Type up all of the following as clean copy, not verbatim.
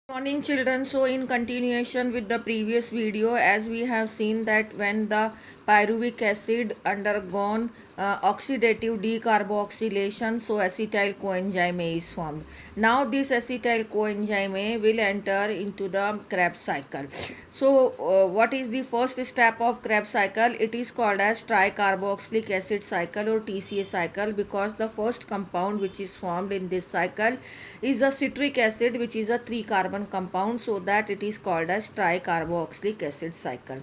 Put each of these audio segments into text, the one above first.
Morning children. So in continuation with the previous video, as we have seen that when the pyruvic acid undergone oxidative decarboxylation, so acetyl coenzyme A is formed. Now this acetyl coenzyme A will enter into the Krebs cycle. So what is the first step of Krebs cycle? It is called as tricarboxylic acid cycle or TCA cycle, because the first compound which is formed in this cycle is a citric acid, which is a 3 carbon compound, so that it is called as tricarboxylic acid cycle.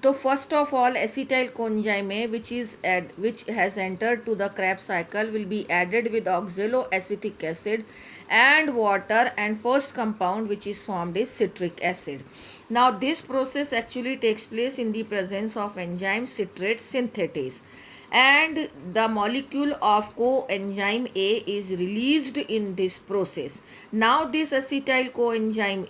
So first of all, acetyl coenzyme A, which has entered to the Krebs cycle, will be added with oxaloacetic acid and water, and first compound which is formed is citric acid. Now this process actually takes place in the presence of enzyme citrate synthetase, and the molecule of coenzyme A is released in this process. Now this acetyl coenzyme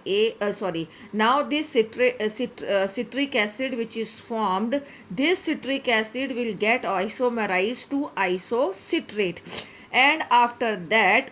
now this citric acid which is formed, this citric acid will get isomerized to isocitrate, and after that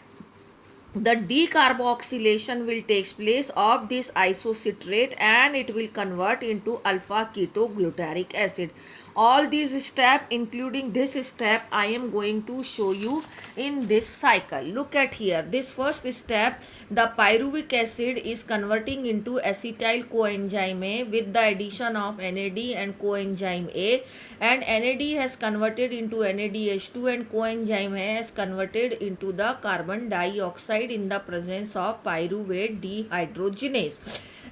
the decarboxylation will take place of this isocitrate, and it will convert into alpha ketoglutaric acid. All these steps, including this step, I am going to show you in this cycle. Look at here, this first step, the pyruvic acid is converting into acetyl coenzyme A with the addition of NAD and coenzyme A, and NAD has converted into NADH2 and coenzyme A has converted into the carbon dioxide in the presence of pyruvate dehydrogenase.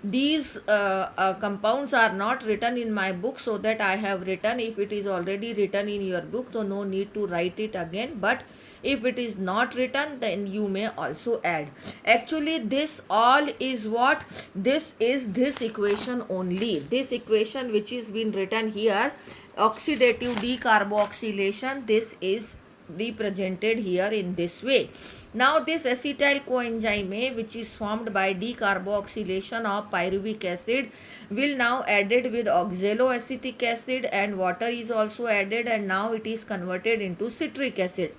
These compounds are not written in my book, so that I have written. If it is already written in your book, so no need to write it again, but if it is not written, then you may also add. Actually this all is what, this is this equation only, this equation which is been written here, oxidative decarboxylation, this is represented here in this way. Now this acetyl coenzyme A, which is formed by decarboxylation of pyruvic acid, will now added with oxaloacetic acid, and water is also added, and now it is converted into citric acid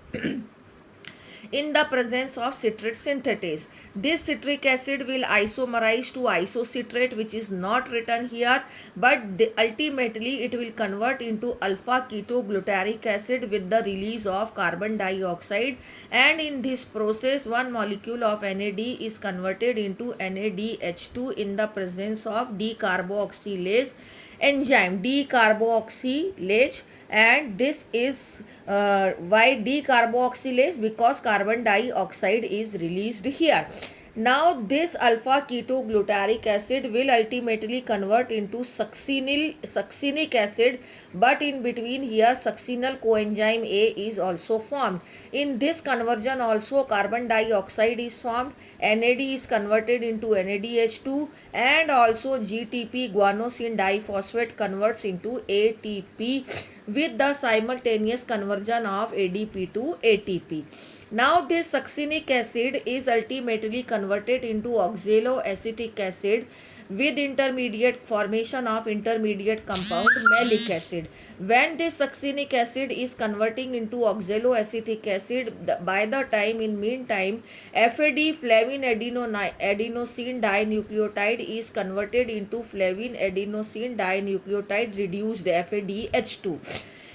in the presence of citrate synthetase. This citric acid will isomerize to isocitrate, which is not written here, but ultimately it will convert into alpha ketoglutaric acid with the release of carbon dioxide, and in this process one molecule of NAD is converted into NADH2 in the presence of decarboxylase enzyme, decarboxylase, and this is why decarboxylase, because carbon dioxide is released here. Now this alpha ketoglutaric acid will ultimately convert into succinic acid, but in between here succinyl coenzyme A is also formed. In this conversion also carbon dioxide is formed, NAD is converted into NADH2, and also GTP, guanosine diphosphate, converts into ATP with the simultaneous conversion of ADP to ATP. Now this succinic acid is ultimately converted into oxaloacetic acid with intermediate formation of intermediate compound malic acid. When this succinic acid is converting into oxaloacetic acid, by the time in meantime FAD, flavin adenosine dinucleotide, is converted into flavin adenosine dinucleotide reduced FADH2,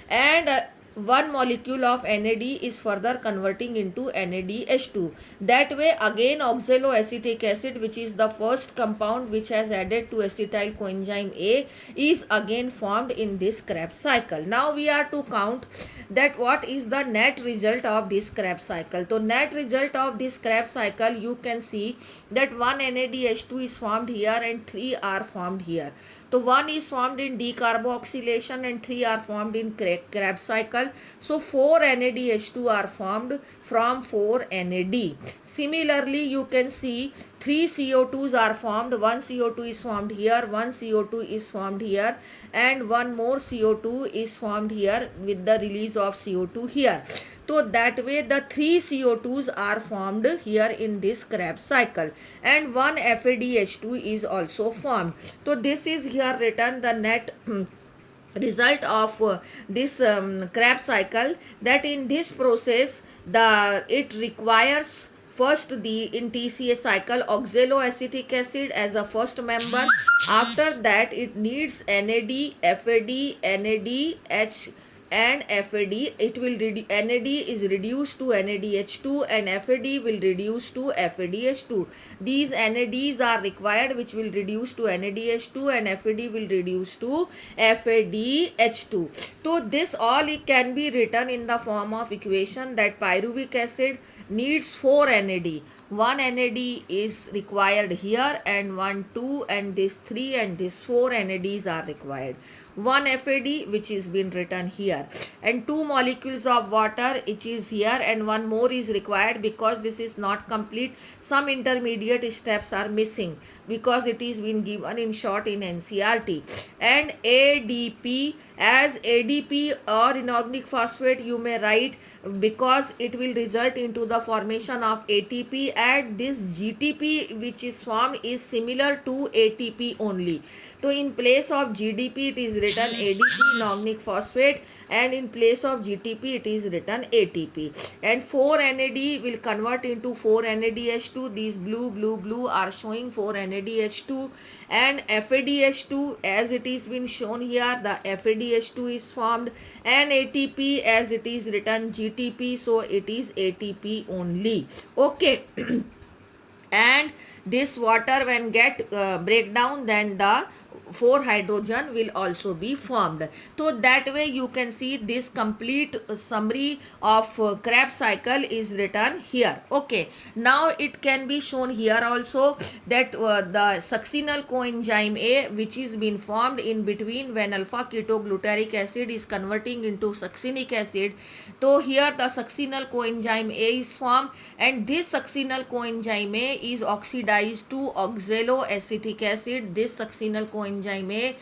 and one molecule of NAD is further converting into NADH2. That way again oxaloacetic acid, which is the first compound which has added to acetyl coenzyme A, is again formed in this Krebs cycle. Now we are to count that what is the net result of this Krebs cycle. So net result of this Krebs cycle, you can see that one NADH2 is formed here and 3 are formed here. So 1 is formed in decarboxylation and 3 are formed in Krebs cycle. So 4 NADH2 are formed from 4 NAD. Similarly, you can see 3 CO2s are formed. 1 CO2 is formed here, 1 CO2 is formed here, and 1 more CO2 is formed here with the release of CO2 here. So that way the 3 CO2s are formed here in this Krebs cycle, and 1 FADH2 is also formed. So this is here written the net result of this Krebs cycle, that in this process it requires first the in TCA cycle oxaloacetic acid as a first member. After that it needs NAD, FAD, NAD, H and FAD. It will NAD is reduced to NADH2 and FAD will reduce to FADH2. These NADs are required which will reduce to NADH2 and FAD will reduce to FADH2. So this all it can be written in the form of equation that pyruvic acid needs 4 NAD. One NAD is required here and 1, 2 and this 3 and this 4 NADs are required. One FAD which is been written here and 2 molecules of water which is here and one more is required because this is not complete. Some intermediate steps are missing because it is been given in short in NCERT. And ADP, as ADP or inorganic phosphate you may write because it will result into the formation of ATP, and this GTP which is formed is similar to ATP only. So in place of GDP it is written ADP inorganic phosphate and in place of GTP it is written ATP. And 4 NAD will convert into 4 NADH2. These blue are showing 4 NADH2 and FADH2 as it is been shown here. The FADH2 is formed and ATP as it is written GTP, so it is ATP only. Okay. And this water when get break down, then the 4 hydrogen will also be formed. So that way you can see this complete summary of Krebs cycle is written here. Okay, now it can be shown here also that the succinyl coenzyme A which is been formed in between when alpha ketoglutaric acid is converting into succinic acid. So here the succinyl coenzyme A is formed and this succinyl coenzyme A is oxidized to oxaloacetic acid. This succinyl coenzyme A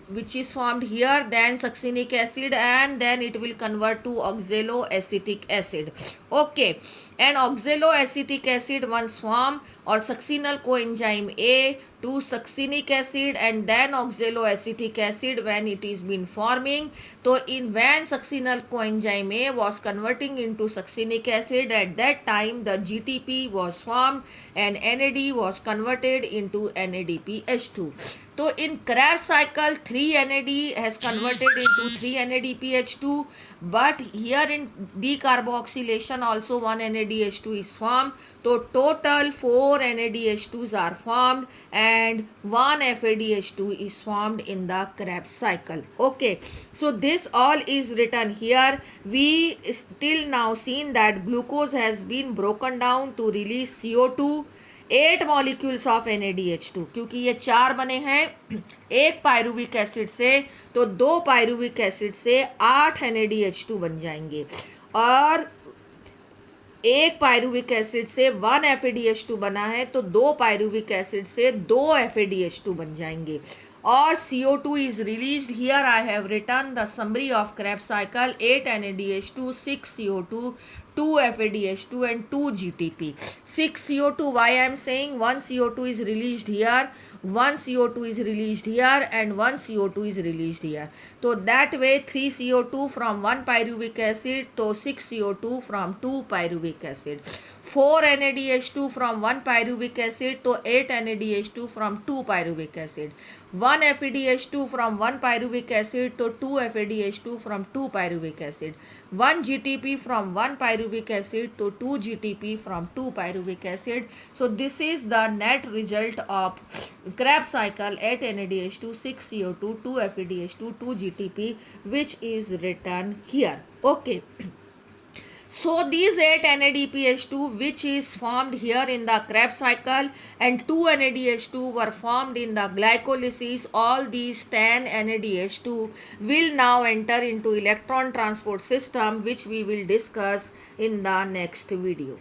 which is formed here, then succinic acid, and then it will convert to oxaloacetic acid. Okay, and oxaloacetic acid once formed or succinyl coenzyme A to succinic acid and then oxaloacetic acid when it is been forming. So in when succinyl coenzyme A was converting into succinic acid, at that time the GTP was formed and NAD was converted into NADPH2. So in Krebs cycle 3 NAD has converted into 3 NADPH2, but here in decarboxylation also 1 NADH2 is formed. So total 4 NADH2s are formed and 1 FADH2 is formed in the Krebs cycle. Okay, so this all is written here. We still now seen that glucose has been broken down to release CO2. 8 molecules of NADH2, क्योंकि ये 4 बने हैं एक pyruvic acid से, तो 2 pyruvic acid से 8 NADH2 बन जाएंगे और एक पायरुविक एसिड से 1 FADH2 बना है तो 2 पायरुविक एसिड से 2 FADH2 बन जाएंगे और CO2 is released. Here I have written the summary of Krebs cycle: 8 NADH2, 6 CO2, 2 FADH2 and 2 GTP. 6 CO2, why I am saying 1 CO2 is released here, 1 CO2 is released here and 1 CO2 is released here. So that way 3 CO2 from 1 pyruvic acid, so 6 CO2 from 2 pyruvic acid. 4 NADH2 from 1 pyruvic acid, so 8 NADH2 from 2 pyruvic acid. 1 FADH2 from 1 pyruvic acid to 2 FADH2 from 2 pyruvic acid. 1 GTP from 1 pyruvic acid to 2 GTP from 2 pyruvic acid. So this is the net result of Krebs cycle: 8 NADH2, 6 CO2, 2 FADH2, 2 GTP, which is written here. Okay. So these 8 NADPH2 which is formed here in the Krebs cycle and 2 NADH2 were formed in the glycolysis. All these 10 NADH2 will now enter into electron transport system, which we will discuss in the next video.